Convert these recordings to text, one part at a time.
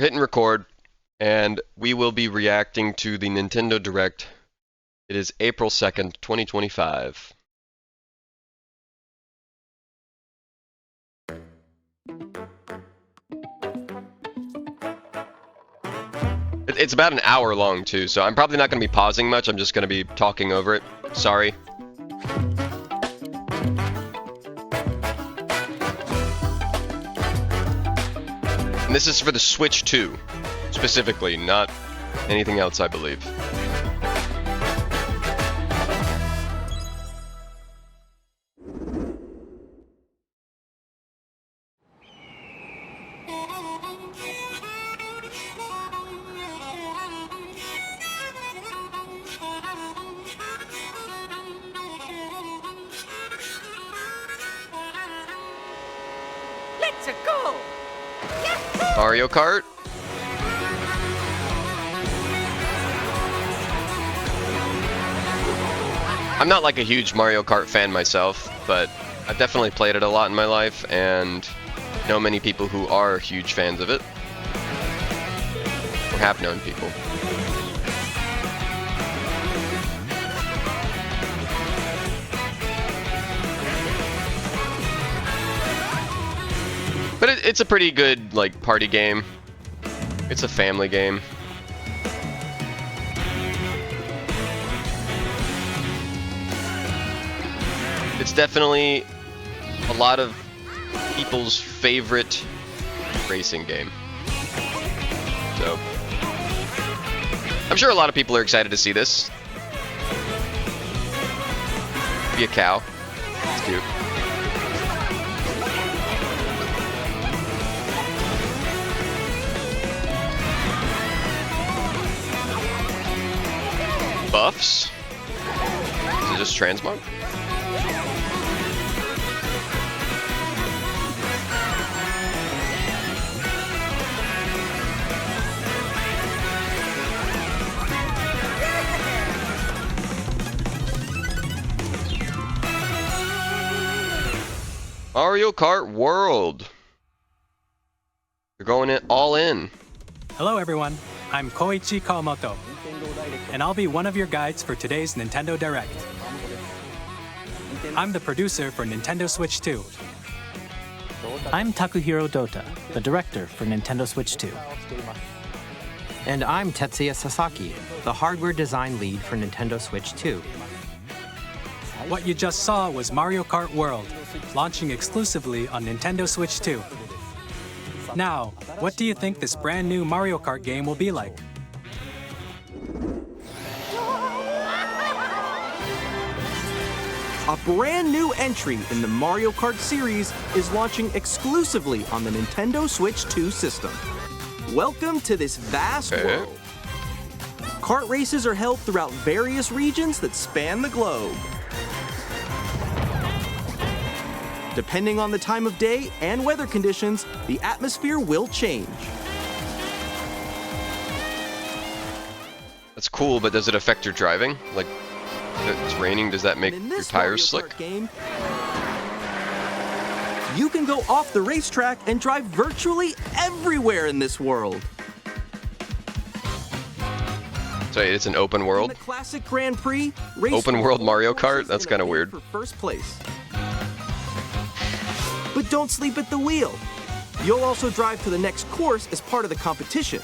We're hitting record, and we will be reacting to the Nintendo Direct. It is April 2nd, 2025. It's about an hour long, too, so I'm probably not going to be pausing much. I'm just going to be talking over it. Sorry. And this is for the Switch 2, specifically, not anything else, I believe. Let's go! Mario Kart? I'm not like a huge Mario Kart fan myself, but I've definitely played it a lot in my life and know many people who are huge fans of it. Or have known people. But it's a pretty good, like, party game. It's a family game. It's definitely a lot of people's favorite racing game. So, I'm sure a lot of people are excited to see this. Be a cow. It's cute. Buffs? Is it just transmog? Mario Kart World. They're going all in. Hello everyone, I'm Koichi Kawamoto, and I'll be one of your guides for today's Nintendo Direct. I'm the producer for Nintendo Switch 2. I'm Takuhiro Dota, the director for Nintendo Switch 2. And I'm Tetsuya Sasaki, the hardware design lead for Nintendo Switch 2. What you just saw was Mario Kart World, launching exclusively on Nintendo Switch 2. Now, what do you think this brand new Mario Kart game will be like? A brand new entry in the Mario Kart series is launching exclusively on the Nintendo Switch 2 system. Welcome to this vast world. Kart races are held throughout various regions that span the globe. Depending on the time of day and weather conditions, the atmosphere will change. That's cool, but does it affect your driving? Like, if it's raining, does that make In your this tires Mario slick? Kart game, you can go off the racetrack and drive virtually everywhere in this world. So it's an open In world? the classic Grand Prix, race Open world Mario horses Kart? That's in a kinda bid weird. For first place. But don't sleep at the wheel. You'll also drive to the next course as part of the competition.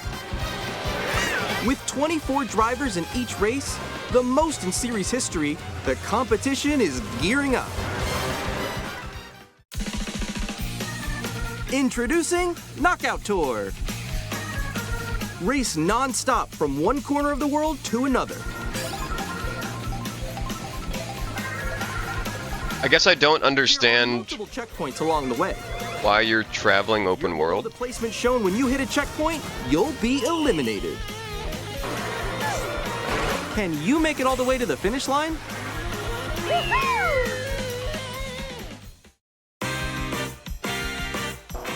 With 24 drivers in each race, the most in series history, the competition is gearing up. Introducing Knockout Tour. Race non-stop from one corner of the world to another. I guess I don't understand Multiple checkpoints along the way. why you're traveling open world. The placement shown when you hit a checkpoint, you'll be eliminated. Can you make it all the way to the finish line?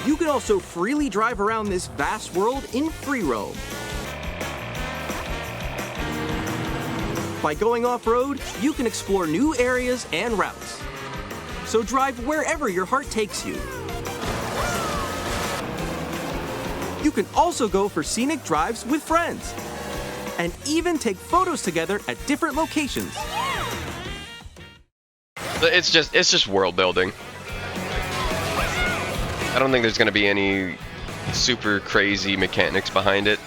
You can also freely drive around this vast world in free roam. By going off-road, you can explore new areas and routes. So drive wherever your heart takes you. You can also go for scenic drives with friends and even take photos together at different locations. It's just world building. I don't think there's going to be any super crazy mechanics behind it.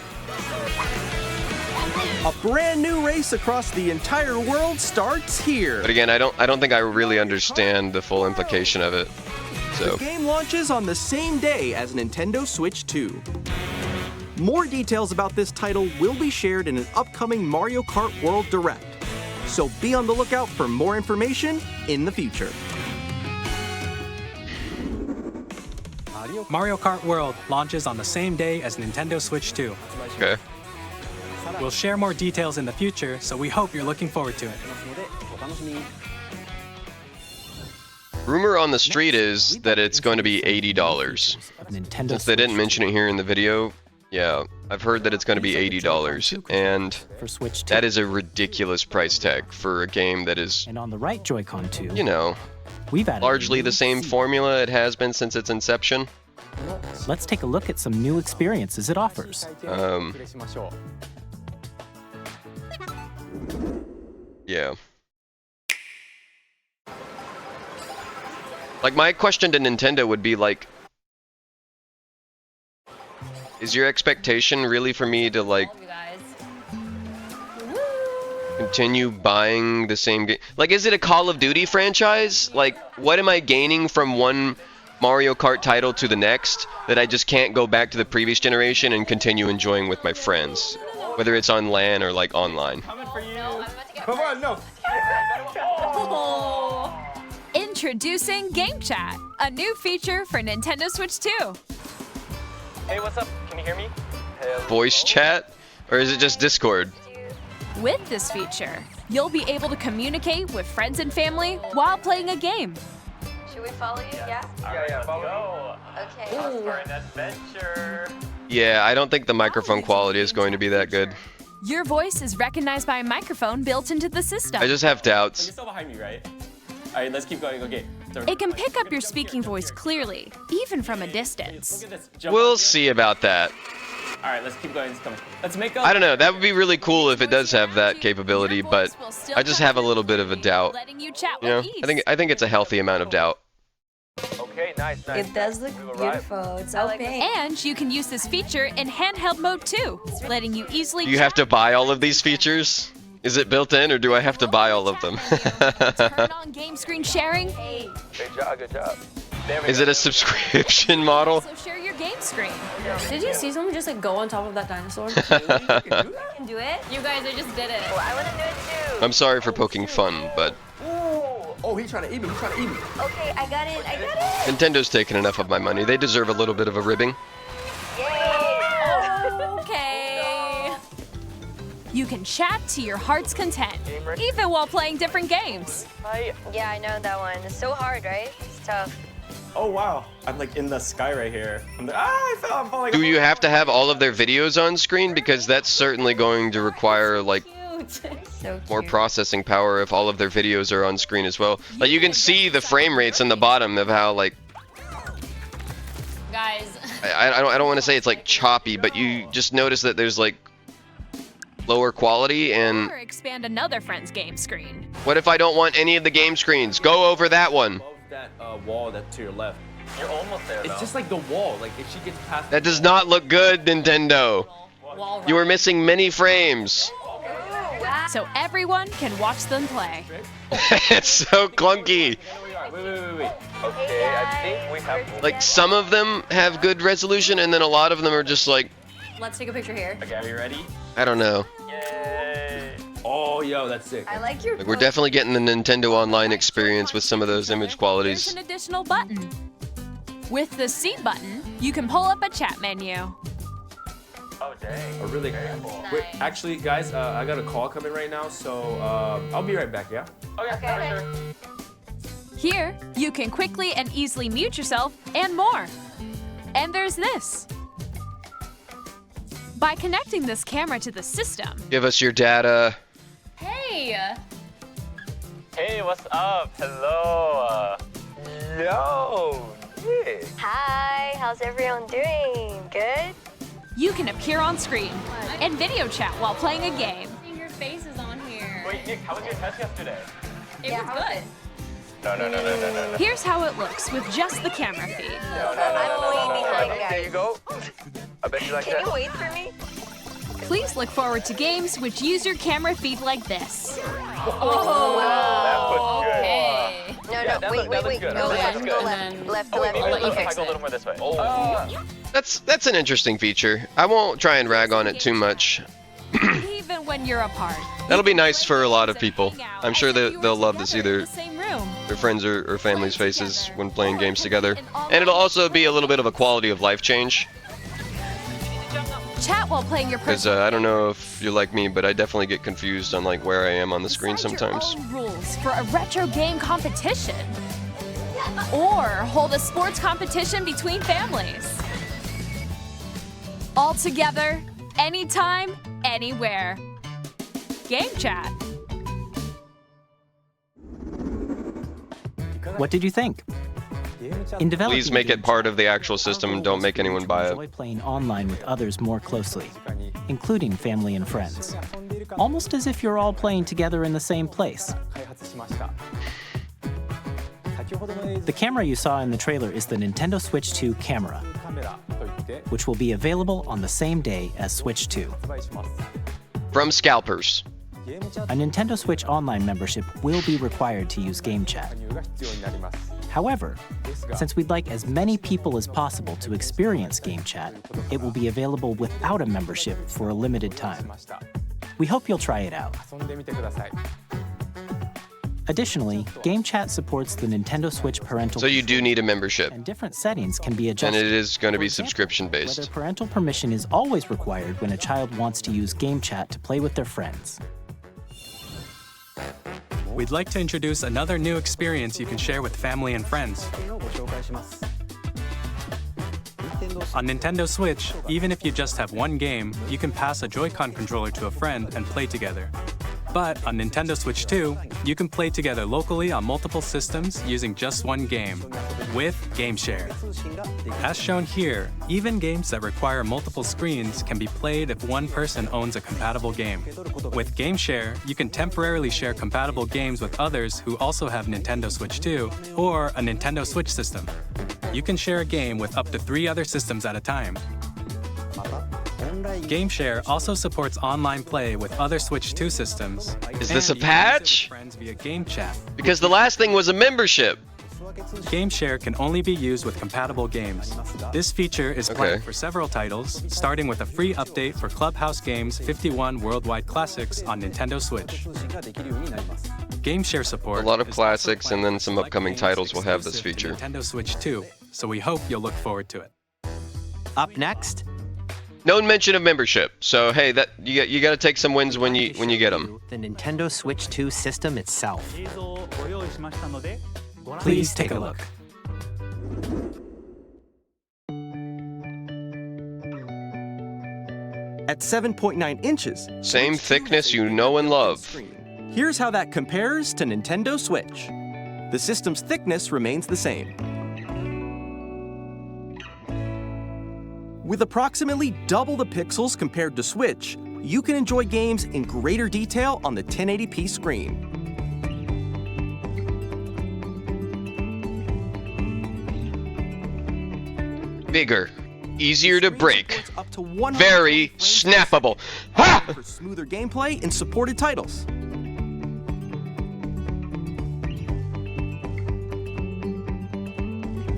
A brand new race across the entire world starts here. But again, I don't think I really understand the full implication of it. So The game launches on the same day as Nintendo Switch 2. More details about this title will be shared in an upcoming Mario Kart World Direct, so be on the lookout for more information in the future. Mario Kart World launches on the same day as Nintendo Switch 2. okay. We'll share more details in the future, so we hope you're looking forward to it. Rumor on the street is that it's going to be $80. Nintendo Since they didn't mention it here in the video, yeah, I've heard that it's going to be $80, and for Switch 2. that is a ridiculous price tag for a game that is, And on the right Joy-Con too, you know, we've added largely a the same seat. formula it has been since its inception. Let's take a look at some new experiences it offers. Yeah. Like, my question to Nintendo would be like, is your expectation really for me to like continue buying the same game? Like, is it a Call of Duty franchise? Like, what am I gaining from one Mario Kart title to the next that I just can't go back to the previous generation and continue enjoying with my friends? Whether it's on LAN or like online. Come on, no. Introducing Game Chat, a new feature for Nintendo Switch 2. Hey, what's up? Can you hear me? Voice chat? Or is it just Discord? With this feature, you'll be able to communicate with friends and family while playing a game. Should we follow you? Yeah? Yeah, follow. Okay. For an adventure. Yeah, I don't think the microphone quality is going to be that good. Your voice is recognized by a microphone built into the system. I just have doubts. You're still behind me, right? All right, let's keep going. Okay. It can pick up your speaking voice clearly, even from a distance. Look at this. Jump We'll up here. see about that. All right, let's keep going. It's coming. Let's make up. I don't know, that would be really cool if it does have that capability, but I just have a little bit of a doubt. Letting you chat You know, with ease. I think it's a healthy amount of doubt. Okay, nice. It does look beautiful. It's so pink. And you can use this feature in handheld mode too, letting you easily Do you have to buy all of these features? Is it built in, or do I have to buy all of them? turn on game screen sharing. Good job, good job. There we Is go. it a subscription model? Also share your game screen. Did you see someone just like go on top of that dinosaur? Can do it? You guys, I just did it. Oh, I want to do it too. I'm sorry for poking fun, but Oh, he's trying to eat me. He's trying to eat me. Okay, I got it. I got it. Nintend's taken enough of my money. They deserve a little bit of a ribbing. Okay. You can chat to your heart's content, even while playing different games. Yeah, I know that one. It's so hard, right? It's tough. Oh wow, I'm like in the sky right here. I'm like, I fell. I'm falling. Do you have to have all of their videos on screen? Because that's certainly going to require like So more cute. processing power if all of their videos are on screen as well. Like, you can see the frame rates in the bottom of how like Guys. I don't want to say it's like choppy, but you just notice that there's like lower quality. And Or expand another friend's game screen. what if I don't want any of the game screens? Go over that one. Above that wall that's to your left. You're almost there. It's just like the wall. Like if she gets past. That does not look good, Nintendo. You are missing many frames. So everyone can watch them play. It's so clunky. Wait. Okay, I think we have. Like, some of them have good resolution, and then a lot of them are just like, Let's take a picture here. Okay, are you ready? I don't know. Yay! Oh, yo, that's sick. I like your. Like, we're definitely getting the Nintendo Online experience with some of those image There's qualities. an additional button. With the C button, you can pull up a chat menu. Oh dang. Oh really? Wait, actually, guys, I got a call coming right now, so I'll be right back. Yeah. Okay. For sure. Here, you can quickly and easily mute yourself and more. And there's this. By connecting this camera to the system, Give us your data. hey, Hey, what's up? Hello. Yo. Yeah. Hi, how's everyone doing? Good? you can appear on screen and video chat while playing a game. Your face is on here. Wait, Nick, how was your test yesterday? It was good. No. Here's how it looks with just the camera feed. I'm way behind, guys. There you go. I bet you like Can you wait for me? Please look forward to games which use your camera feed like this. Oh, okay. No, wait. Go left, go left. Left. I'll let you Okay. fix it. more this way. Oh. That's an interesting feature. I won't try and rag on it too much. Even when you're apart. That'll be nice for a lot of people. I'm sure that they'll love to see their friends or family's faces when playing games together. And it'll also be a little bit of a quality of life change. Chat while playing your Because I don't know if you're like me, but I definitely get confused on like where I am on the screen sometimes. Your own rules for a retro game competition. Or hold a sports competition between families. All together, anytime, anywhere. Game chat. What did you think? In developing Please make it part of the actual system and don't make anyone buy enjoy it. playing online with others more closely, including family and friends. Almost as if you're all playing together in the same place. The camera you saw in the trailer is the Nintendo Switch 2 camera, which will be available on the same day as Switch 2. From scalpers. A Nintendo Switch Online membership will be required to use Game Chat. However, since we'd like as many people as possible to experience Game Chat, it will be available without a membership for a limited time. We hope you'll try it out. Additionally, Game Chat supports the Nintendo Switch parental So you do need a membership. and different settings can be And adjusted. it is going to be For example, subscription Whether based. parental permission is always required when a child wants to use Game Chat to play with their friends. We'd like to introduce another new experience you can share with family and friends. On Nintendo Switch, even if you just have one game, you can pass a Joy-Con controller to a friend and play together. But on Nintendo Switch 2, you can play together locally on multiple systems using just one game, with GameShare. As shown here, even games that require multiple screens can be played if one person owns a compatible game. With GameShare, you can temporarily share compatible games with others who also have Nintendo Switch 2 or a Nintendo Switch system. You can share a game with up to 3 other systems at a time. GameShare also supports online play with other Switch 2 systems. Is this a and you can visit patch? friends via Game Chat. Because the last thing was a membership. GameShare can only be used with compatible games. This feature is planned Okay. for several titles, starting with a free update for Clubhouse Games 51 Worldwide Classics on Nintendo Switch. GameShare support. A lot of is classics also and then some planned for upcoming games titles will have this exclusive to feature. Nintendo Switch 2, so we hope you'll look forward to it. Up next, No mention of membership. So hey, that you got to take some wins when you get them. the Nintendo Switch 2 system itself. Please take a look. At 7.9 inches, Same thickness you know and love. here's how that compares to Nintendo Switch. The system's thickness remains the same. With approximately double the pixels compared to Switch, you can enjoy games in greater detail on the 1080p screen. Bigger, easier to break, Up to 100 very snappable. Ha! for smoother gameplay in supported titles.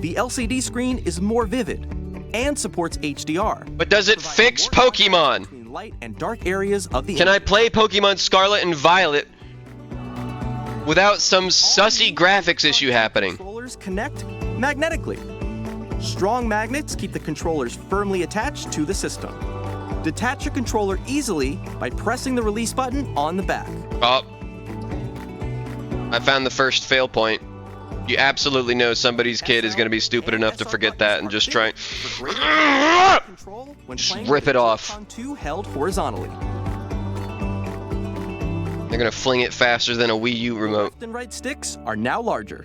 The LCD screen is more vivid and supports HDR. But does it fix Pokemon? Between light and dark areas of the Can I play Pokemon Scarlet and Violet without some sussy graphics issue happening? Controllers connect magnetically. Strong magnets keep the controllers firmly attached to the system. Detach your controller easily by pressing the release button on the back. Oh. I found the first fail point. You absolutely know somebody's kid is going to be stupid enough to forget that and just try. Control when Just playing rip with it off. Joy-Con 2 held horizontally. They're going to fling it faster than a Wii U remote. Left and right sticks are now larger.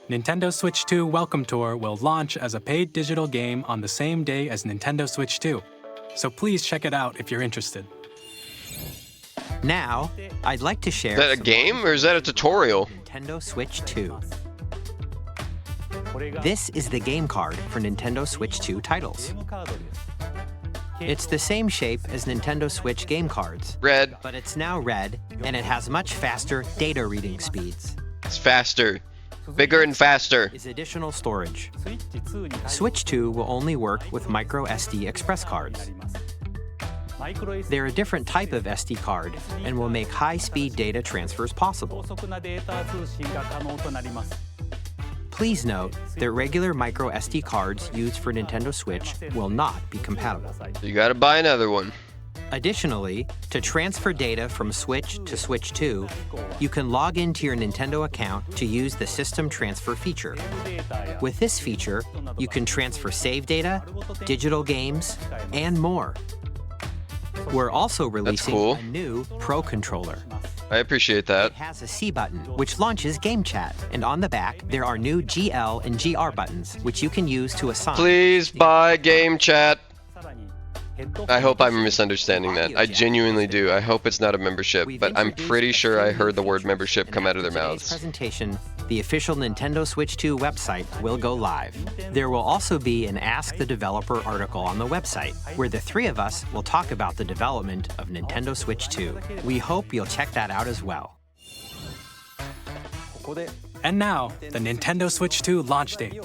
Nintendo Switch 2 Welcome Tour will launch as a paid digital game on the same day as Nintendo Switch 2. So please check it out if you're interested. Now, I'd like to share Is that a some game or is that a tutorial? Nintendo Switch 2. This is the game card for Nintendo Switch 2 titles. It's the same shape as Nintendo Switch game cards, Red. but it's now red and it has much faster data reading speeds. It's faster. Bigger and faster. Is additional storage. Switch 2 will only work with micro SD express cards. They're a different type of SD card and will make high-speed data transfers possible. Please note that regular micro SD cards used for Nintendo Switch will not be compatible. You gotta buy another one. Additionally, to transfer data from Switch to Switch 2, you can log into your Nintendo account to use the System Transfer feature. With this feature, you can transfer save data, digital games, and more. We're also releasing cool. a new Pro Controller. I appreciate that. It has a C button, which launches Game Chat, and on the back, there are new GL and GR buttons, which you can use to assign. Please buy Game Chat. I hope I'm misunderstanding that. I genuinely do. I hope it's not a membership, but I'm pretty sure I heard the word membership come out of their mouths. Presentation, the official Nintendo Switch 2 website will go live. There will also be an Ask the Developer article on the website, where the three of us will talk about the development of Nintendo Switch 2. We hope you'll check that out as well. And now, the Nintendo Switch 2 launch date.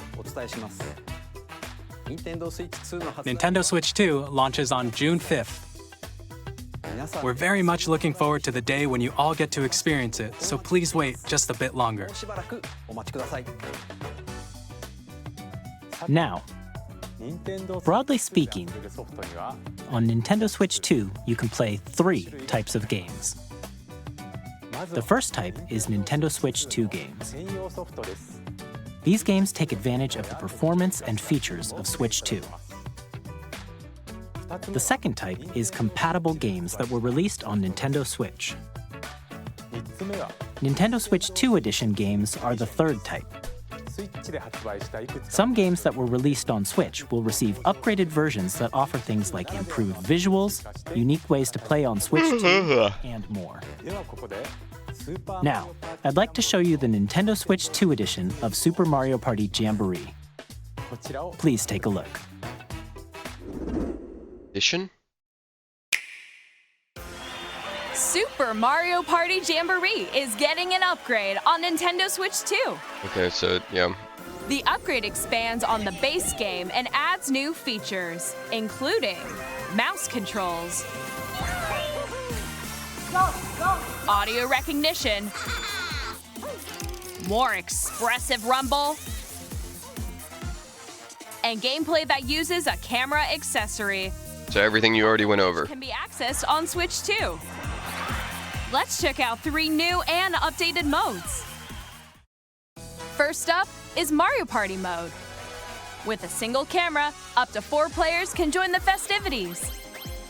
Nintendo Switch 2 launches on June 5th. We're very much looking forward to the day when you all get to experience it, so please wait just a bit longer. Now, broadly speaking, on Nintendo Switch 2, you can play 3 types of games. The first type is Nintendo Switch 2 games. These games take advantage of the performance and features of Switch 2. The second type is compatible games that were released on Nintendo Switch. Nintendo Switch 2 Edition games are the third type. Some games that were released on Switch will receive upgraded versions that offer things like improved visuals, unique ways to play on Switch 2, and more. Now, I'd like to show you the Nintendo Switch 2 edition of Super Mario Party Jamboree. Please take a look. Edition? Super Mario Party Jamboree is getting an upgrade on Nintendo Switch 2. Okay, so, yeah. The upgrade expands on the base game and adds new features, including mouse controls, audio recognition, more expressive rumble, and gameplay that uses a camera accessory. So everything you already went over. Can be accessed on Switch 2. Let's check out 3 new and updated modes. First up is Mario Party mode. With a single camera, up to 4 players can join the festivities.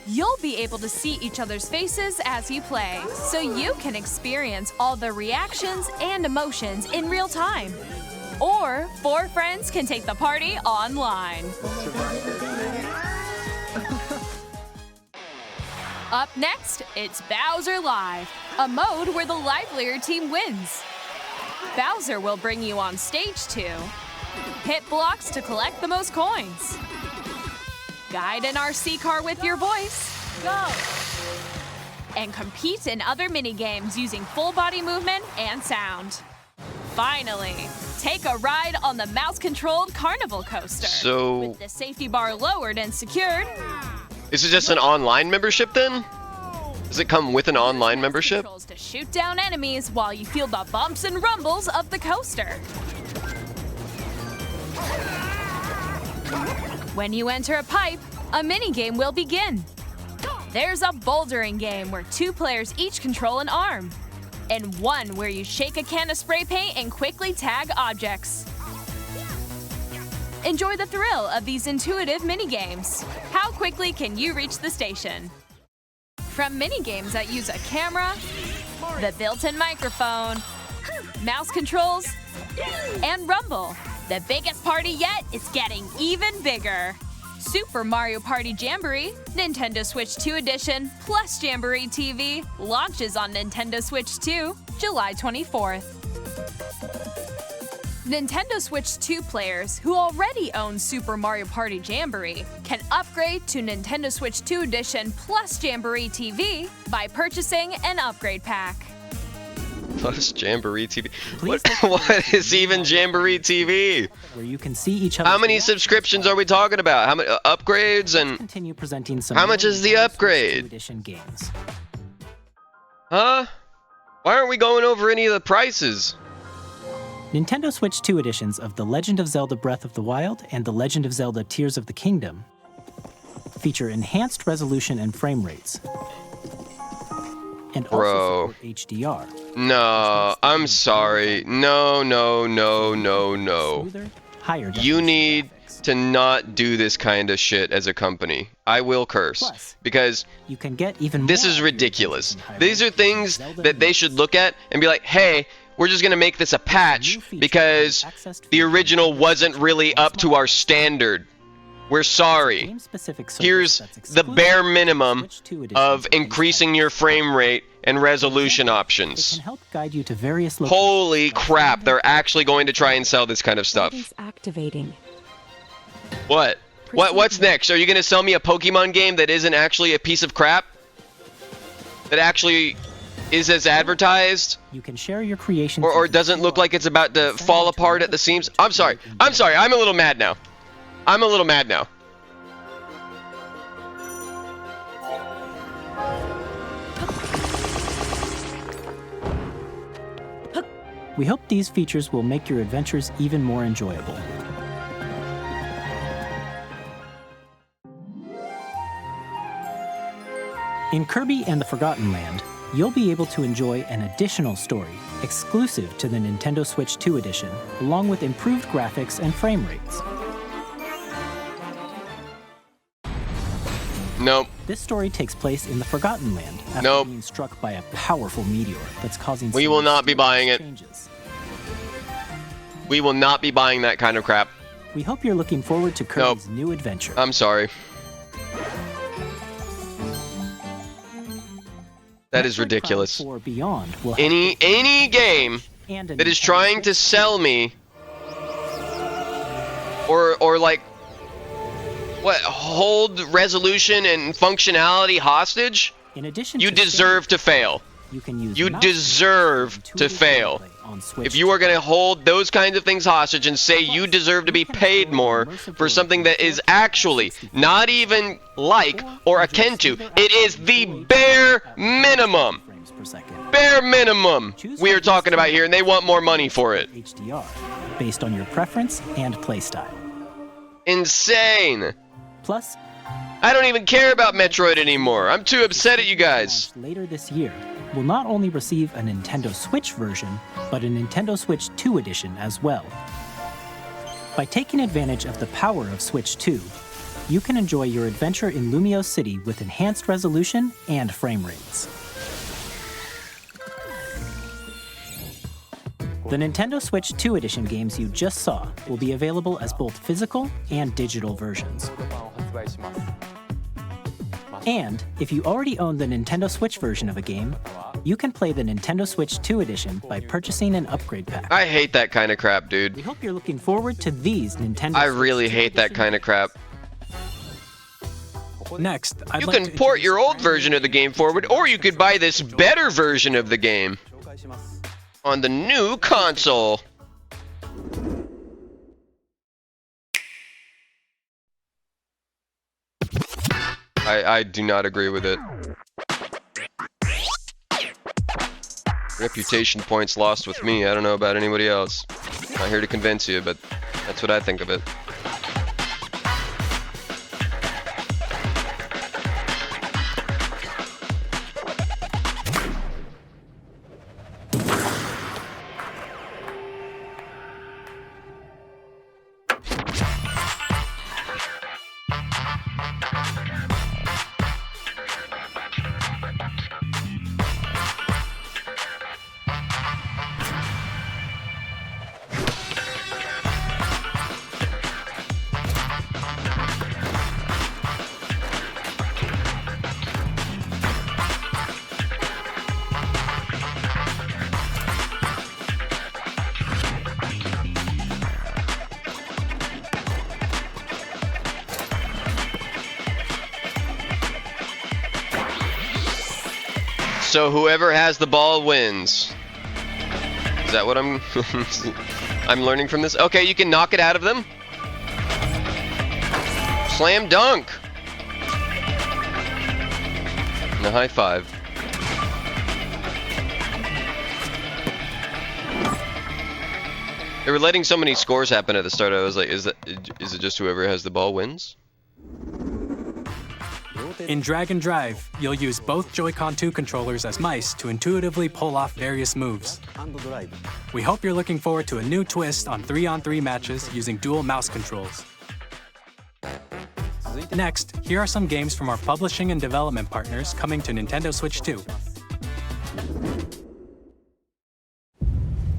You'll be able to see each other's faces as you play, so you can experience all the reactions and emotions in real time. Or 4 friends can take the party online. Up next, it's Bowser Live, a mode where the livelier team wins. Bowser will bring you on stage to hit blocks to collect the most coins, guide an RC car with your voice, go, and compete in other mini-games using full body movement and sound. Finally, take a ride on the mouse-controlled carnival coaster. So, with the safety bar lowered and secured. is it just an online membership then? Does it come with an online membership? Controls to shoot down enemies while you feel the bumps and rumbles of the coaster. When you enter a pipe, a mini-game will begin. There's a bouldering game where 2 players each control an arm, and one where you shake a can of spray paint and quickly tag objects. Enjoy the thrill of these intuitive mini-games. How quickly can you reach the station? From mini-games that use a camera, the built-in microphone, mouse controls, and rumble. The biggest party yet is getting even bigger. Super Mario Party Jamboree, Nintendo Switch 2 Edition, plus Jamboree TV launches on Nintendo Switch 2, July 24th. Nintendo Switch 2 players who already own Super Mario Party Jamboree can upgrade to Nintendo Switch 2 Edition plus Jamboree TV by purchasing an upgrade pack. Plus Jamboree TV. What is even Jamboree TV? Where you can see each other. How many subscriptions are we talking about? How many upgrades and continue presenting some. How much is the upgrade? Edition games. Huh? Why aren't we going over any of the prices? Nintendo Switch 2 editions of The Legend of Zelda Breath of the Wild and The Legend of Zelda Tears of the Kingdom feature enhanced resolution and frame rates. And also support HDR. No, I'm sorry. No. Smoother, higher You need to not do this kind of shit as a company. I will curse. Plus, because you can get even this more is ridiculous. high These are things that they should look at and be like, hey, we're just going to make this a patch because the original wasn't really up to our standard. We're sorry. Here's the bare minimum of increasing your frame rate and resolution options. It can help guide you to various Holy crap, they're actually going to try and sell this kind of stuff. Activating. What? What's next? Are you going to sell me a Pokemon game that isn't actually a piece of crap? That actually is as advertised? You can share your creations or doesn't look like it's about to fall apart at the seams? I'm sorry. I'm a little mad now. We hope these features will make your adventures even more enjoyable. In Kirby and the Forgotten Land, you'll be able to enjoy an additional story exclusive to the Nintendo Switch 2 edition, along with improved graphics and frame rates. Nope. This story takes place in the Forgotten Land after being struck by a powerful meteor that's causing We will not be buying it. changes. We will not be buying that kind of crap. We hope you're looking forward to Kirby's new adventure. I'm sorry. That is ridiculous. Beyond will have Any game and a that is trying to sell me or like what, hold resolution and functionality hostage? In addition you to deserve to fail. You can use You deserve to fail. If you are going to hold those kinds of things hostage and say you deserve to be paid more for something that is actually not even like or akin to, it is the bare minimum. Bare minimum we are talking about here, and they want more money for it. HDR, based on your preference and playstyle. Insane. Plus, I don't even care about Metroid anymore. I'm too upset at you guys. Later this year, will not only receive a Nintendo Switch version, but a Nintendo Switch 2 edition as well. By taking advantage of the power of Switch 2, you can enjoy your adventure in Lumio City with enhanced resolution and frame rates. The Nintendo Switch 2 edition games you just saw will be available as both physical and digital versions. And if you already own the Nintendo Switch version of a game, you can play the Nintendo Switch 2 edition by purchasing an upgrade pack. I hate that kind of crap, dude. We hope you're looking forward to these Nintendo I Switch really 2 hate that kind of crap. Next, You can port your old version of the game forward, or you could buy this better version of the game on the new console. I do not agree with it. Reputation points lost with me. I don't know about anybody else. Not here to convince you, but that's what I think of it. So whoever has the ball wins. Is that what I'm I'm learning from this? Okay, you can knock it out of them. Slam dunk. And a high five. They were letting so many scores happen at the start. I was like, is it just whoever has the ball wins? In Drag and Drive, you'll use both Joy-Con 2 controllers as mice to intuitively pull off various moves. We hope you're looking forward to a new twist on 3-on-3 matches using dual mouse controls. Next, here are some games from our publishing and development partners coming to Nintendo Switch 2.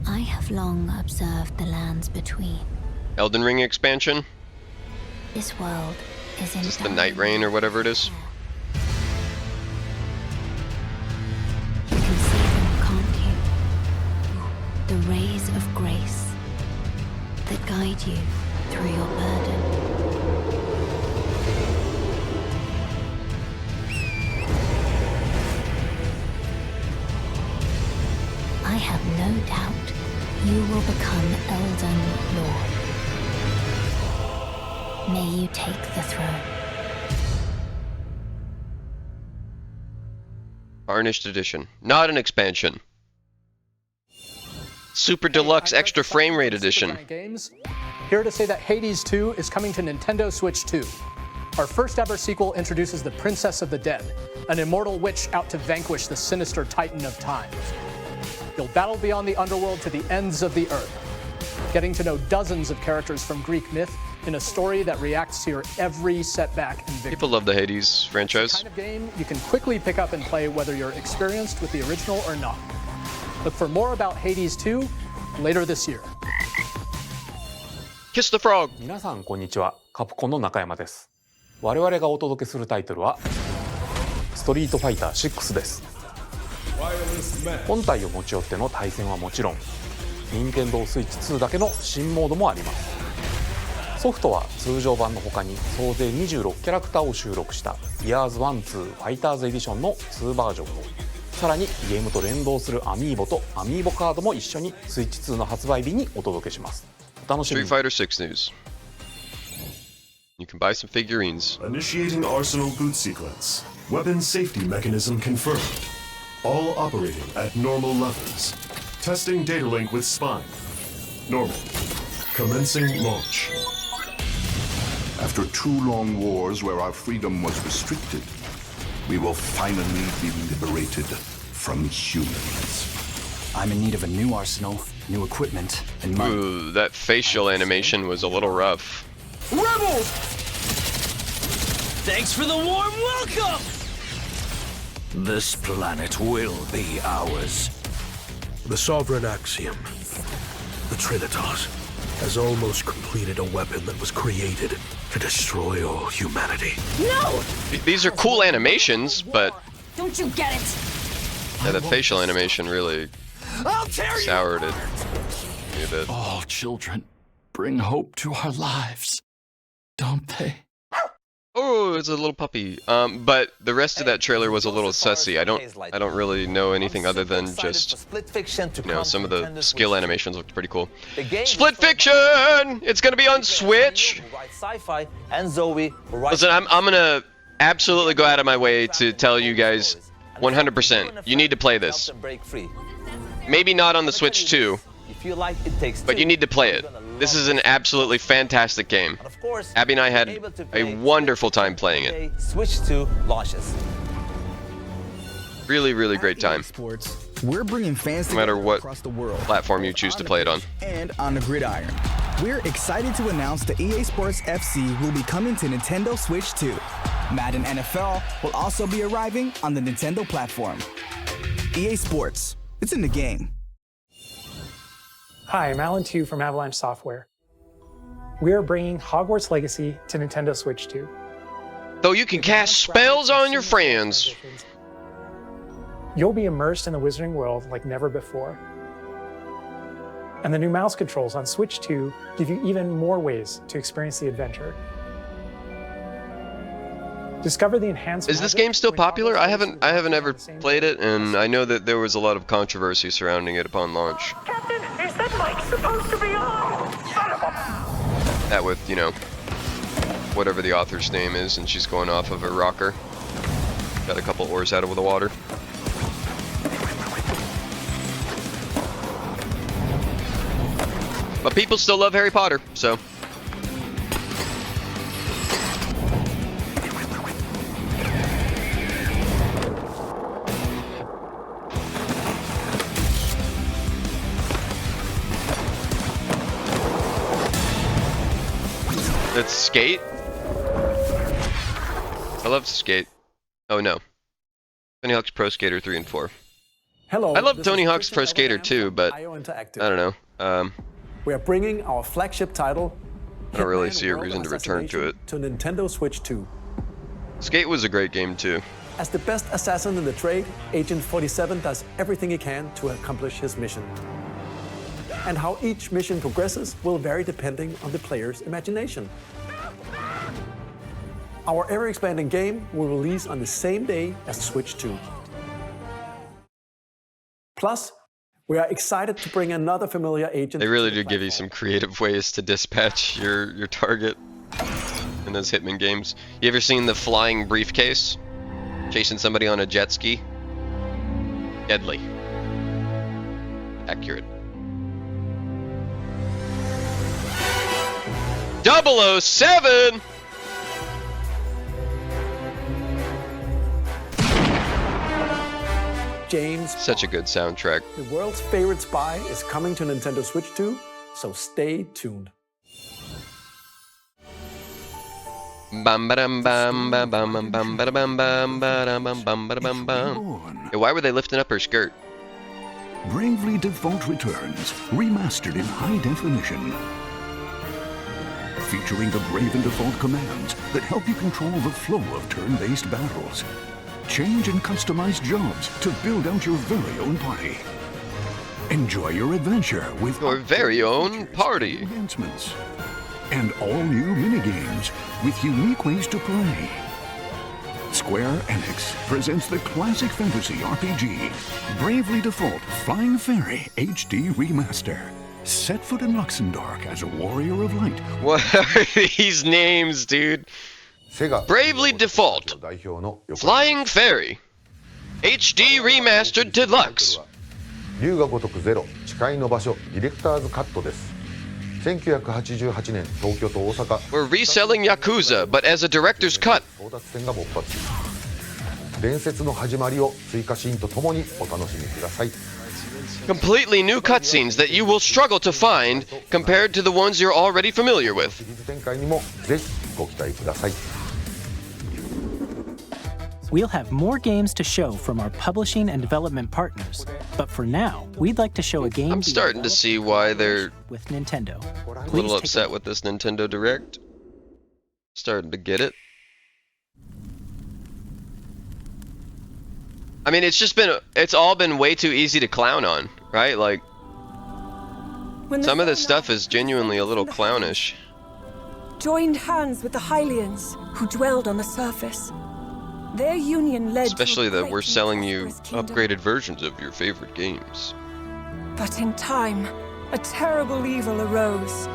I have long observed the lands between. Elden Ring expansion? This world is in. Just the Night Rain or whatever it is. You can see them, can't you? The rays of grace that guide you through your burden. I have no doubt you will become Elden Lord. May you take the throne. Varnished Edition. Not an expansion. Super Deluxe Extra Frame Rate Edition. Games. Here to say that Hades 2 is coming to Nintendo Switch 2. Our first ever sequel introduces the Princess of the Dead, an immortal witch out to vanquish the sinister Titan of Time. You'll battle beyond the underworld to the ends of the earth, getting to know dozens of characters from Greek myth in a story that reacts to your every setback and victory. People love the Hades franchise. It's the kind of game you can quickly pick up and play whether you're experienced with the original or not. Look for more about Hades 2 later this year. Kiss the Frog. 皆さんこんにちは。カプコンの中山です。我々がお届けするタイトルはストリートファイター6です。本体を持ち寄っての対戦はもちろん、任天堂スイッチ2だけの新モードもあります。ソフトは通常版の他に総勢26キャラクターを収録した Years 1-2 ファイターズエディションの2バージョンを、さらにゲームと連動するアミーボとアミーボカードも一緒にスイッチ2の発売日にお届けします。お楽しみに。 Street Fighter 6 news. You can buy some figurines. Initiating Arsenal boot sequence. Weapon safety mechanism confirmed. All operating at normal levels. Testing data link with spine. Normal. Commencing launch. After 2 long wars where our freedom was restricted, we will finally be liberated from humans. I'm in need of a new arsenal, new equipment, and money. Ooh, that facial animation was a little rough. Rebels! Thanks for the warm welcome! This planet will be ours. The Sovereign Axiom, the Trinitas, has almost completed a weapon that was created to destroy all humanity. No! These are cool animations, but Don't you get it? yeah, the facial animation really soured it a bit. All children bring hope to our lives, don't they? Oh, it's a little puppy. But the rest of that trailer was a little sussy. I don't really know anything other than just, you know, some of the skill animations looked pretty cool. Split Fiction! It's gonna be on Switch! Listen, I'm gonna absolutely go out of my way to tell you guys 100%, you need to play this. Maybe not on the Switch 2, but you need to play it. This is an absolutely fantastic game. Abby and I had a wonderful time playing it. Switch 2 launches. Really, really great time. We're bringing fans no matter what across the world, platform you choose to play it on. And on the gridiron. We're excited to announce that EA Sports FC will be coming to Nintendo Switch 2. Madden NFL will also be arriving on the Nintendo platform. EA Sports, it's in the game. Hi, I'm Alan Tu from Avalanche Software. We are bringing Hogwarts Legacy to Nintendo Switch 2. Though you can cast spells on your friends. You'll be immersed in the wizarding world like never before. And the new mouse controls on Switch 2 give you even more ways to experience the adventure. Discover the enhanced. Is this game still popular? I haven't ever played it, and I know that there was a lot of controversy surrounding it upon launch. Captain, is that mic supposed to be on? Son of a... That with, you know, whatever the author's name is, and she's going off of her rocker. Got a couple oars out of the water. But people still love Harry Potter, so. It's Skate? I love Skate. Oh no. Tony Hawk's Pro Skater 3 and 4. Hello. I love Tony Hawk's Pro Skater 2, but I don't know. We are bringing our flagship title. I don't really see a reason to return to it. To Nintendo Switch 2. Skate was a great game too. As the best assassin in the trade, Agent 47 does everything he can to accomplish his mission. And how each mission progresses will vary depending on the player's imagination. Our ever-expanding game will release on the same day as Switch 2. Plus, we are excited to bring another familiar agent. They really do give you some creative ways to dispatch your target in those Hitman games. You ever seen the flying briefcase? Chasing somebody on a jet ski? Deadly. Accurate. 007! James Such a good soundtrack. The world's favorite spy is coming to Nintendo Switch 2, so stay tuned. Bam bam bam bam bam bam bam bam bam bam bam bam bam. Why were they lifting up her skirt? Bravely Default returns, remastered in high definition. Featuring the Brave and Default commands that help you control the flow of turn-based battles. Change and customize jobs to build out your very own party. Enjoy your adventure with your very own party enhancements. And all new minigames with unique ways to play. Square Enix presents the classic fantasy RPG, Bravely Default Flying Fairy HD Remaster. Set foot in Luxembourg as a warrior of light. What are these names, dude? Bravely Default Flying Fairy HD Remastered Deluxe. 龍が如くゼロ誓いの場所ディレクターズカットです。1988年東京と大阪 We're reselling Yakuza, but as a director's cut. 争奪戦が勃発。伝説の始まりを追加シーンとともにお楽しみください。 Completely new cutscenes that you will struggle to find compared to the ones you're already familiar with. シリーズ展開にもぜひご期待ください。 We'll have more games to show from our publishing and development partners, but for now, we'd like to show a game. I'm starting to see why they're with Nintendo. A little upset with this Nintendo Direct. Starting to get it. I mean, it's all been way too easy to clown on, right? Like, some of this stuff is genuinely a little clownish. Joined hands with the Hylians, who dwelled on the surface. Their union led Especially that we're selling you upgraded versions of your favorite games. But in time, a terrible evil arose.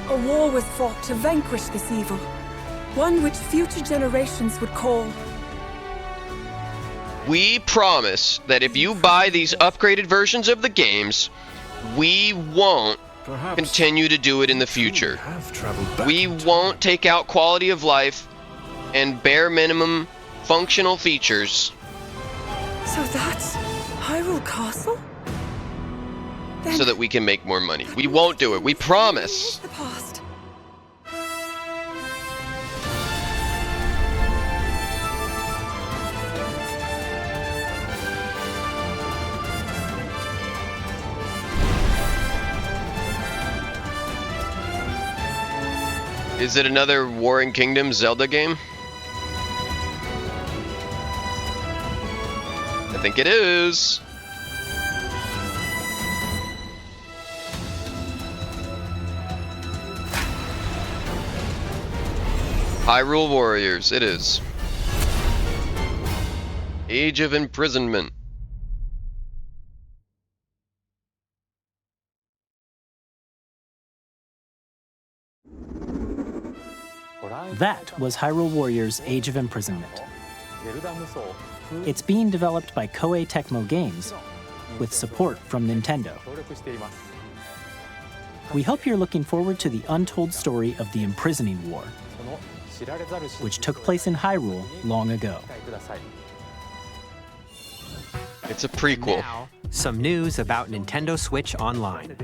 A war was fought to vanquish this evil, one which future generations would call. We promise that if you buy these upgraded versions of the games, we won't continue to do it in the future. We won't take out quality of life and bare minimum functional features. So that's Hyrule Castle? So that we can make more money. We won't do it. We promise. The past. Is it another Warring Kingdoms Zelda game? I think it is. Hyrule Warriors, it is. Age of Imprisonment. That was Hyrule Warriors Age of Imprisonment. It's being developed by Koei Tecmo Games with support from Nintendo. We hope you're looking forward to the untold story of the Imprisoning War, which took place in Hyrule long ago. It's a prequel. Now, some news about Nintendo Switch Online.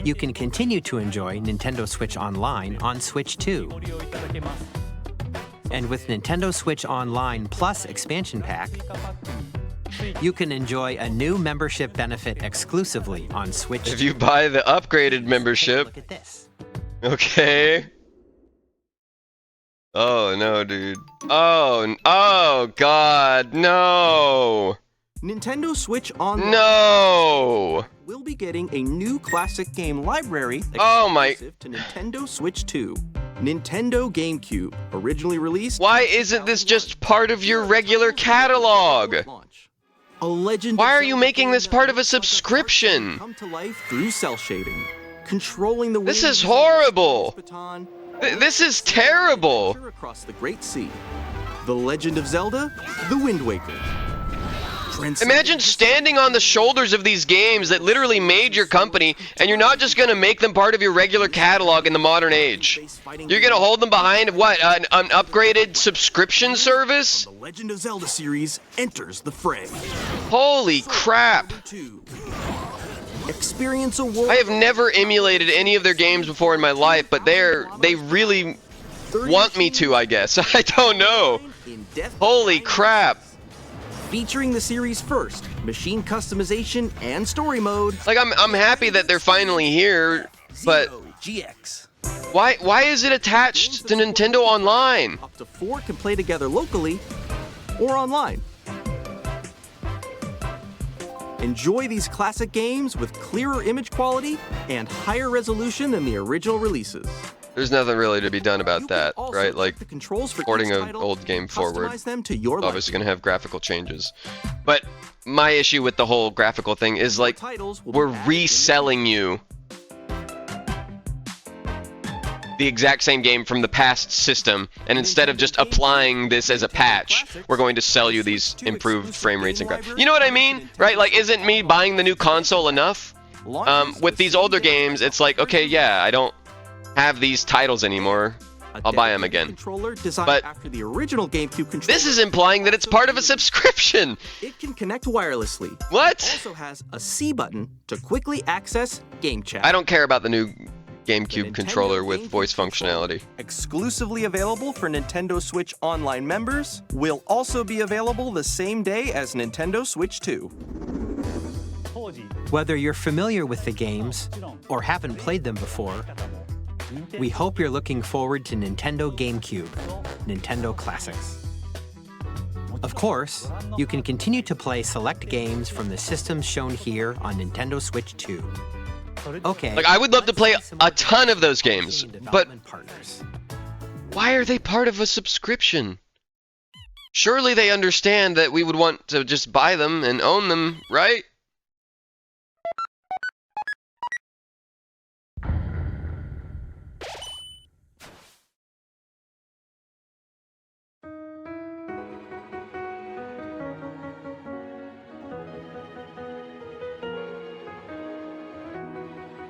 You can continue to enjoy Nintendo Switch Online on Switch 2. And with Nintendo Switch Online Plus expansion pack, you can enjoy a new membership benefit exclusively on Switch 2. If you buy the upgraded membership. Look at this. Okay. Oh no, dude. Oh God, no. Nintendo Switch Online No. will be getting a new classic game library exclusive to Nintendo Switch 2. Nintendo GameCube, originally released. Why isn't this just part of your regular catalog? A legend. Why are you making this part of a subscription? Come to life through cell shading, controlling the. This is horrible. This is terrible. Across the Great Sea, The Legend of Zelda: The Wind Waker. Imagine standing on the shoulders of these games that literally made your company, and you're not just going to make them part of your regular catalog in the modern age. You're going to hold them behind what, an upgraded subscription service? The Legend of Zelda series enters the fray. Holy crap! Experience a world. I have never emulated any of their games before in my life, but they really want me to, I guess. I don't know. Holy crap! Featuring the series' first machine customization and story mode. Like I'm happy that they're finally here, but GX. Why is it attached to Nintendo Online? Up to 4 can play together locally or online. Enjoy these classic games with clearer image quality and higher resolution than the original releases. There's nothing really to be done about that, right? Like, porting an old game forward, them to your obviously going to have graphical changes. But my issue with the whole graphical thing is, like, we're reselling you the exact same game from the past system, and instead of just applying this as a patch, we're going to sell you these improved frame rates and graphics. You know what I mean? Right? Like, isn't me buying the new console enough? With these older games, it's like, okay, yeah, I don't have these titles anymore. I'll buy them again. But after the original GameCube controller, this is implying that it's part of a subscription. It can connect wirelessly. What? It also has a C button to quickly access game chat. I don't care about the new GameCube controller with voice functionality. Exclusively available for Nintendo Switch Online members, will also be available the same day as Nintendo Switch 2. Whether you're familiar with the games or haven't played them before, we hope you're looking forward to Nintendo GameCube, Nintendo Classics. Of course, you can continue to play select games from the systems shown here on Nintendo Switch 2. Okay. Like, I would love to play a ton of those games, but why are they part of a subscription? Surely they understand that we would want to just buy them and own them, right?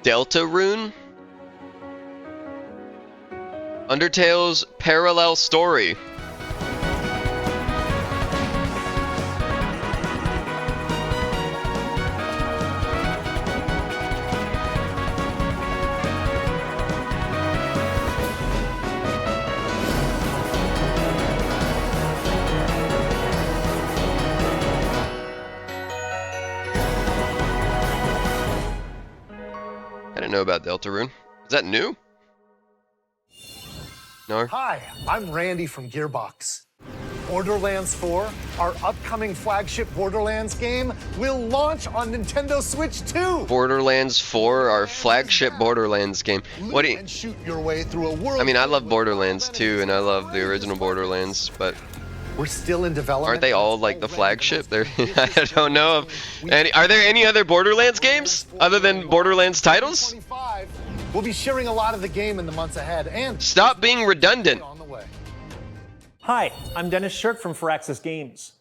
Deltarune? Undertale's parallel story. I didn't know about Deltarune. Is that new? No? Hi, I'm Randy from Gearbox. Borderlands 4, our upcoming flagship Borderlands game, will launch on Nintendo Switch 2. Borderlands 4, our flagship Borderlands game. What do you? And shoot your way through a world. I mean, I love Borderlands 2, and I love the original Borderlands, but we're still in development. aren't they all like the flagship? They're, I don't know of any. Are there any other Borderlands games other than Borderlands titles? We'll be sharing a lot of the game in the months ahead, and stop being redundant. Hi, I'm Dennis Shirk from Firaxis Games.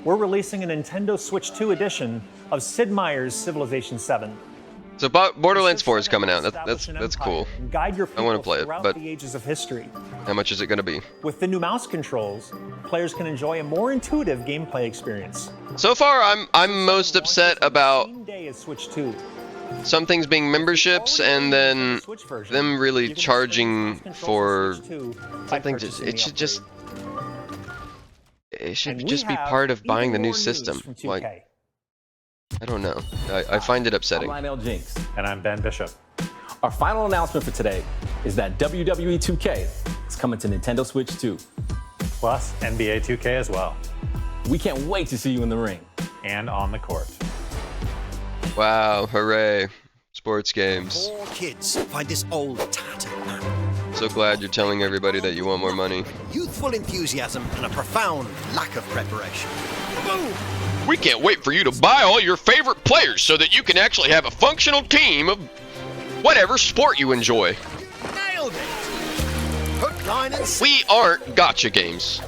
We're releasing a Nintendo Switch 2 edition of Sid Meier's Civilization 7. So Borderlands 4 is coming out. That's cool. Guide your I want to people play it, throughout but the ages of history. how much is it going to be? With the new mouse controls, players can enjoy a more intuitive gameplay experience. So far, I'm most upset about Day is Switch 2. some things being memberships and then them really charging for something. It should just be part of buying the new system. Like, I don't know. I find it upsetting. I'm Lionel Jinx. And I'm Ben Bishop. Our final announcement for today is that WWE 2K is coming to Nintendo Switch 2. Plus NBA 2K as well. We can't wait to see you in the ring. And on the court. Wow, hooray. Sports games. Four kids find this old tattered map. So glad you're telling everybody that you want more money. Youthful enthusiasm and a profound lack of preparation. Boom! We can't wait for you to buy all your favorite players so that you can actually have a functional team of whatever sport you enjoy. Nailed it! Hook, line, and We aren't gacha games.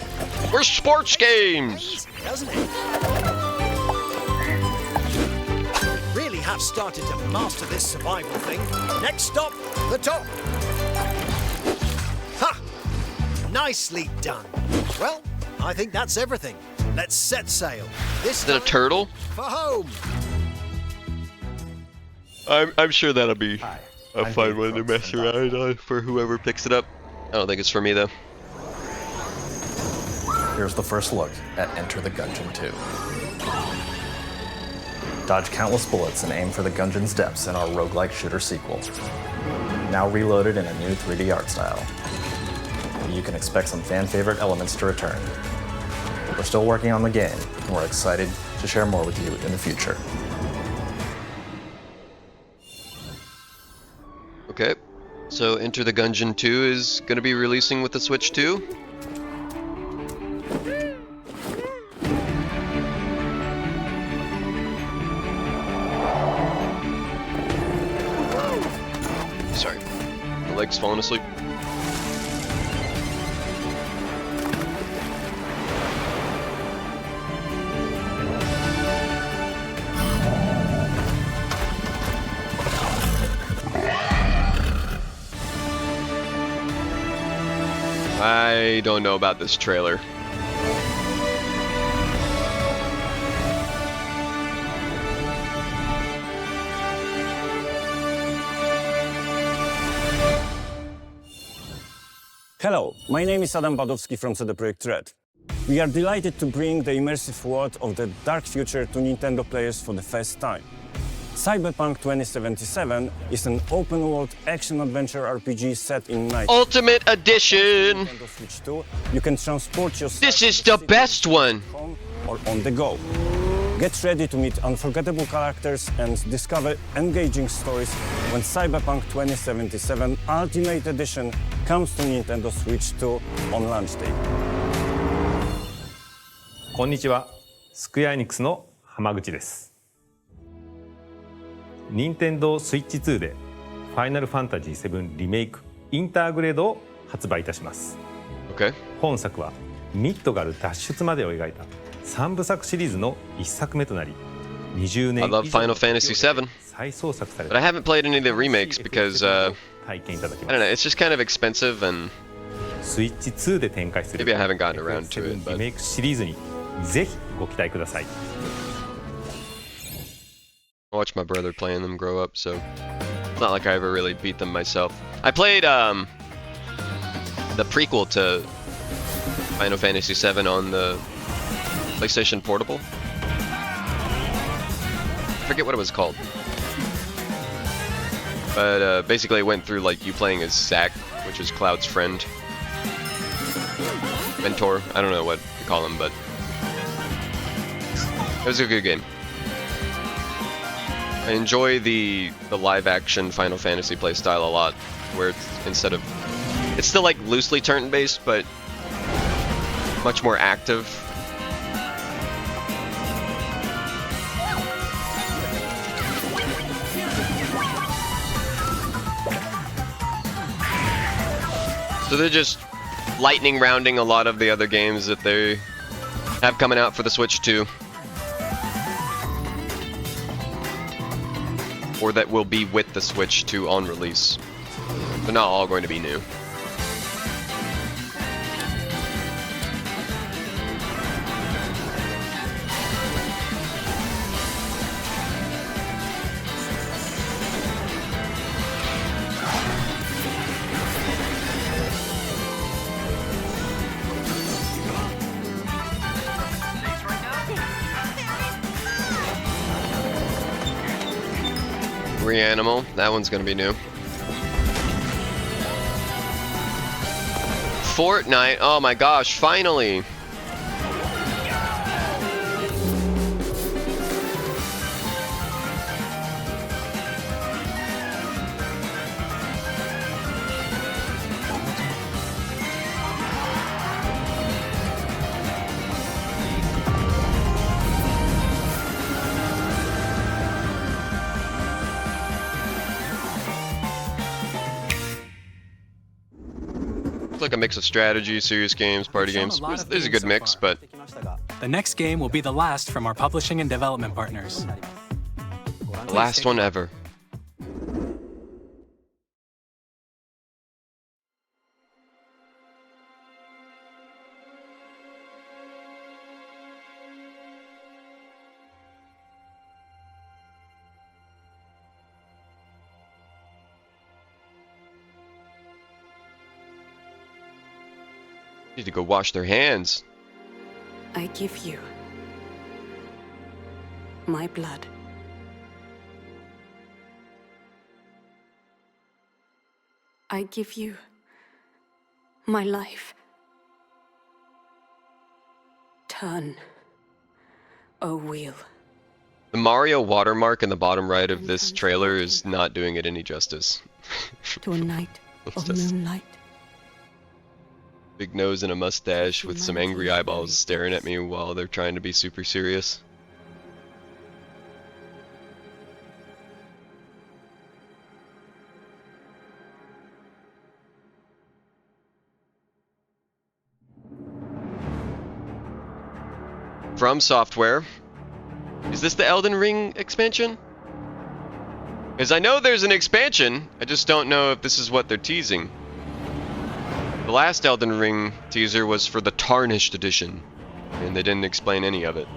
We're sports games. Doesn't it? Really have started to master this survival thing. Next stop, the top. Ha! Nicely done. Well, I think that's everything. Let's set sail. This Is that a turtle? for home. I'm sure that'll be a fun one to mess around on for whoever picks it up. I don't think it's for me though. Here's the first look at Enter the Gungeon 2. Dodge countless bullets and aim for the Gungeon's depths in our roguelike shooter sequel. Now reloaded in a new 3D art style. You can expect some fan-favorite elements to return. We're still working on the game, and we're excited to share more with you in the future. Okay, so Enter the Gungeon 2 is going to be releasing with the Switch 2. Sorry, my leg's falling asleep. I don't know about this trailer. Hello, my name is Adam Badowski from CD Projekt Red. We are delighted to bring the immersive world of the dark future to Nintendo players for the first time. Cyberpunk 2077 is an open-world action-adventure RPG set in night. Ultimate Edition! Nintendo Switch 2, you can transport yourself This is the best one! home or on the go. Get ready to meet unforgettable characters and discover engaging stories when Cyberpunk 2077 Ultimate Edition comes to Nintendo Switch 2 on launch day. こんにちは、スクエアエニックスの浜口です。任天堂スイッチ2でファイナルファンタジー7リメイクインターグレードを発売いたします。Okay. 本作はミッドガル脱出までを描いた3部作シリーズの1作目となり、20年 I love Final Fantasy VII, 再創作され but た I haven't played any of the remakes because, 体験いただき I ま don't す。 know, it's just kind of expensive and スイッチ2で展開する maybe I haven't gotten around to it, リ but メイクシリーズにぜひご期待ください。 I watched my brother playing them grow up, so it's not like I ever really beat them myself. I played the prequel to Final Fantasy VII on the PlayStation Portable. I forget what it was called. But basically it went through like you playing as Zack, which is Cloud's friend. mentor. I don't know what to call him, but it was a good game. I enjoy the live action Final Fantasy playstyle a lot, where it's it's still like loosely turn based, but much more active. So they're just lightning rounding a lot of the other games that they have coming out for the Switch 2. Or that will be with the Switch 2 on release. They're not all going to be new. Reanimal, that one's gonna be new. Fortnite, oh my gosh, finally! Like a mix of strategy, serious games, party games. There's a good mix, but the next game will be the last from our publishing and development partners. The last one ever. Need to go wash their hands. I give you my blood. I give you my life. Turn, O wheel. The Mario watermark in the bottom right of this trailer is not doing it any justice. To a night of moonlight. Big nose and a mustache with some angry eyeballs staring at me while they're trying to be super serious. From Software. Is this the Elden Ring expansion? Because I know there's an expansion, I just don't know if this is what they're teasing. The last Elden Ring teaser was for the Tarnished Edition, and they didn't explain any of it.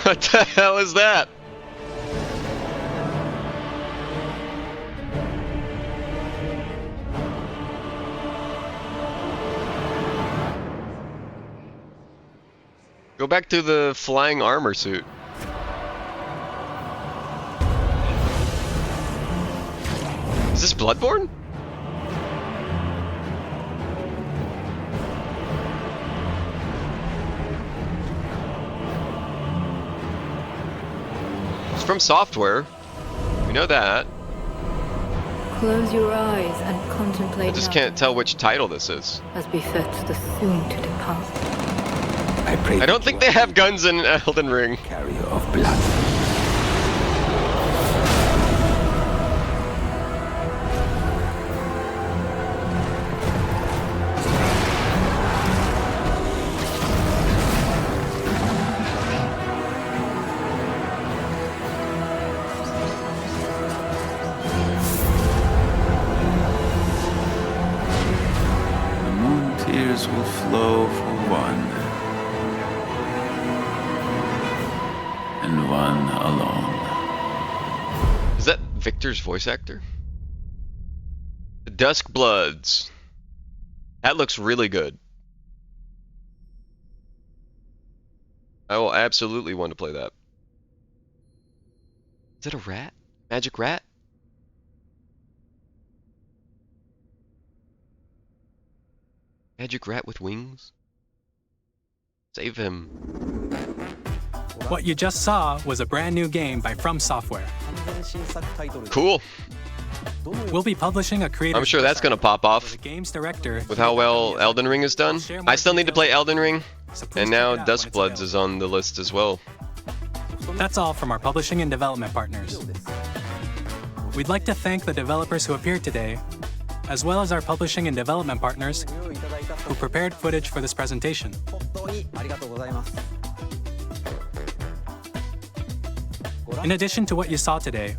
What the hell is that? Go back to the flying armor suit. Is this Bloodborne? It's from Software. We know that. Close your eyes and contemplate. I just can't tell which title this is. As befits the soon to depart. I don't think they have guns in Elden Ring. Carrier of blood. Will flow for one. Victor's voice actor? The Dusk Bloods. That looks really good. I will absolutely want to play that. Is it a rat? Magic rat? Magic rat with wings? Save him. What you just saw was a brand new game by From Software. Cool. We'll be publishing a creative. I'm sure that's gonna pop off. The game's director. With how well Elden Ring is done. I still need to play Elden Ring, and now Dusk Bloods is on the list as well. That's all from our publishing and development partners. We'd like to thank the developers who appeared today, as well as our publishing and development partners who prepared footage for this presentation. In addition to what you saw today,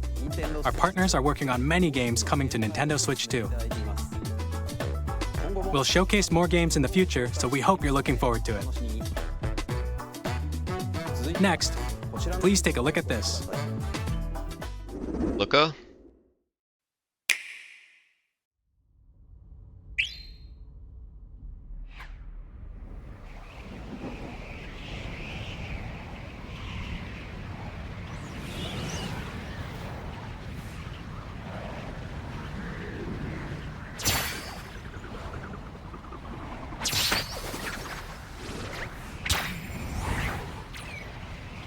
our partners are working on many games coming to Nintendo Switch 2. We'll showcase more games in the future, so we hope you're looking forward to it. Next, please take a look at this. Looka?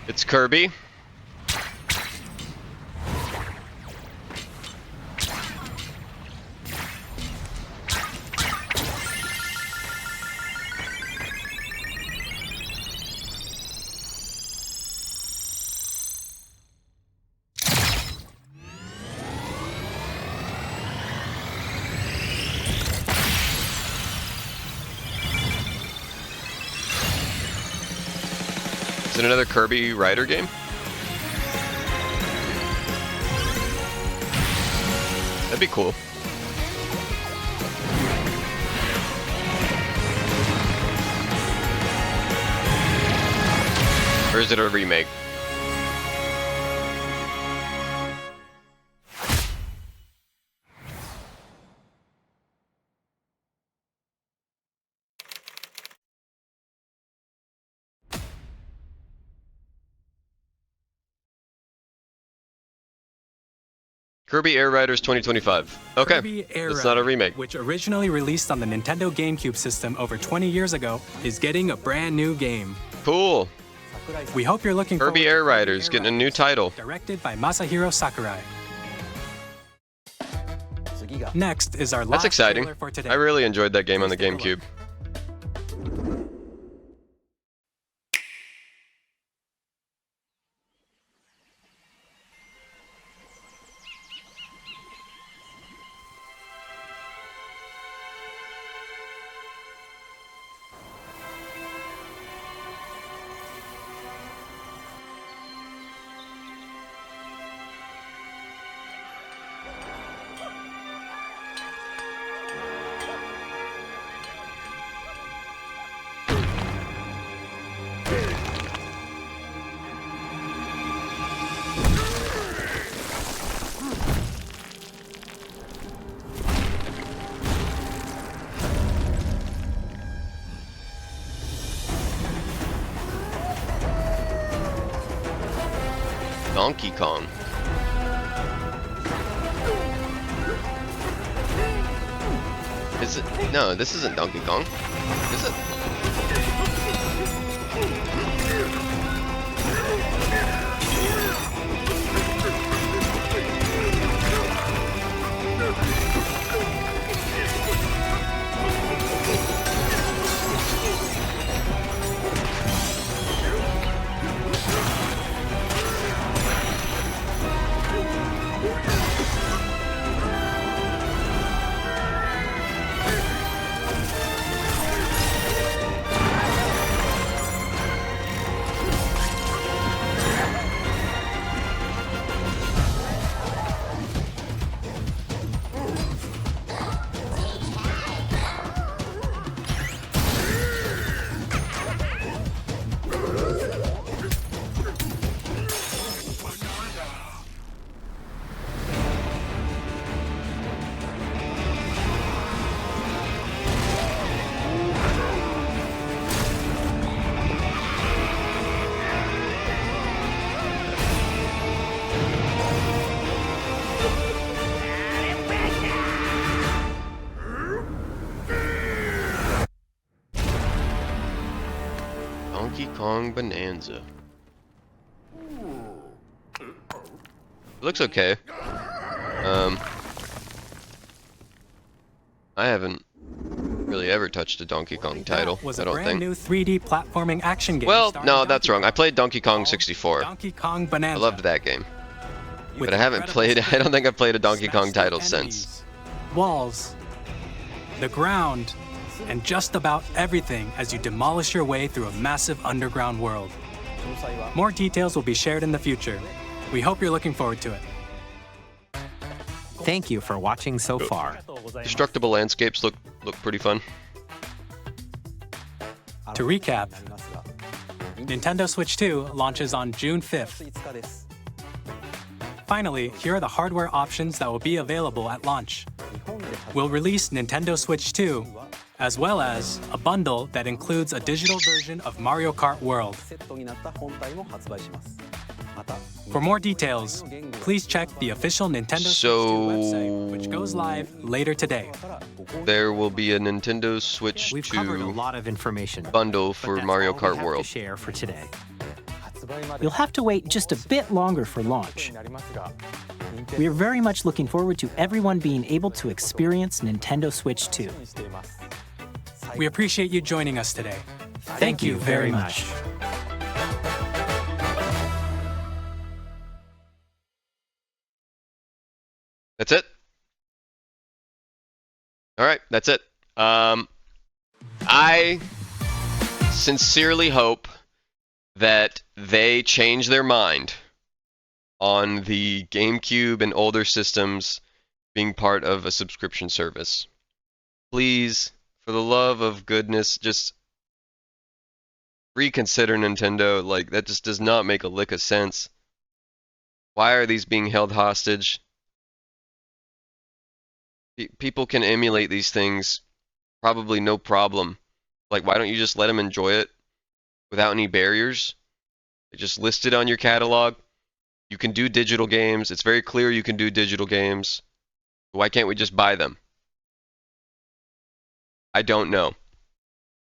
It's Kirby. Is it another Kirby Rider game? That'd be cool. Or is it a remake? Kirby Air Riders 2025. Okay, Kirby Air it's not a remake. Which originally released on the Nintendo GameCube system over 20 years ago, is getting a brand new game. Cool. We hope you're looking forward Kirby Air Riders getting a new title. Directed by Masahiro Sakurai. Next is our last That's exciting. trailer for today. I really enjoyed that game on the GameCube. Donkey Kong. Is it? No, this isn't Donkey Kong. Is it? Donkey Kong Bonanza. It looks okay. I haven't really ever touched a Donkey Kong title. Was I a don't brand think. new 3D platforming action game. Well, starring no, Donkey that's wrong. I Kong. played Donkey Kong 64. Donkey Kong I Bonanza. loved that game. With But I haven't incredible played. I don't think I've played a Donkey Kong Smash title the since. walls, the ground, and just about everything as you demolish your way through a massive underground world. More details will be shared in the future. We hope you're looking forward to it. Thank you for watching so far. Destructible landscapes look pretty fun. To recap, Nintendo Switch 2 launches on June 5th. Finally, here are the hardware options that will be available at launch. We'll release Nintendo Switch 2, as well as a bundle that includes a digital version of Mario Kart World. For more details, please check the official Nintendo Switch 2 website, which goes live later today. There will be a Nintendo Switch We've 2 covered a lot of information bundle for but that's Mario all we Kart have World. to share for today. You'll have to wait just a bit longer for launch. We are very much looking forward to everyone being able to experience Nintendo Switch 2. We appreciate you joining us today. Thank you very much. That's it? Alright, that's it. I sincerely hope that they change their mind on the GameCube and older systems being part of a subscription service. Please, for the love of goodness, just reconsider Nintendo. Like, that just does not make a lick of sense. Why are these being held hostage? People can emulate these things probably no problem. Like, why don't you just let them enjoy it without any barriers? They just list it on your catalog. You can do digital games. It's very clear you can do digital games. Why can't we just buy them? I don't know.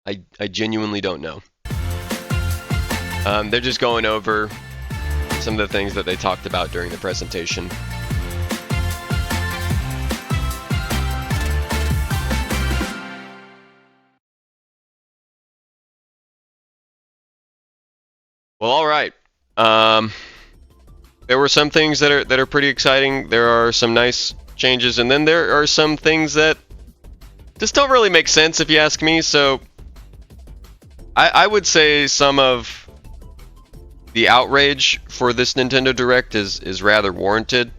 I genuinely don't know. They're just going over some of the things that they talked about during the presentation. Well, all right. There were some things that are pretty exciting. There are some nice changes, and then there are some things that just don't really make sense if you ask me. So I would say some of the outrage for this Nintendo Direct is rather warranted.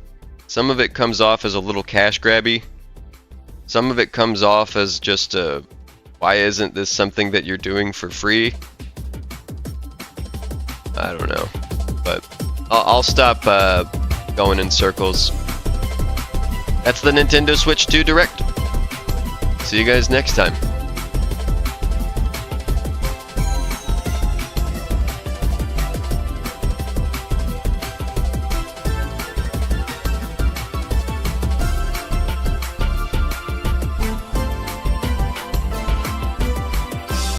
Some of it comes off as a little cash grabby. Some of it comes off as just a, why isn't this something that you're doing for free? I don't know, but I'll stop going in circles. That's the Nintendo Switch 2 Direct. See you guys next time.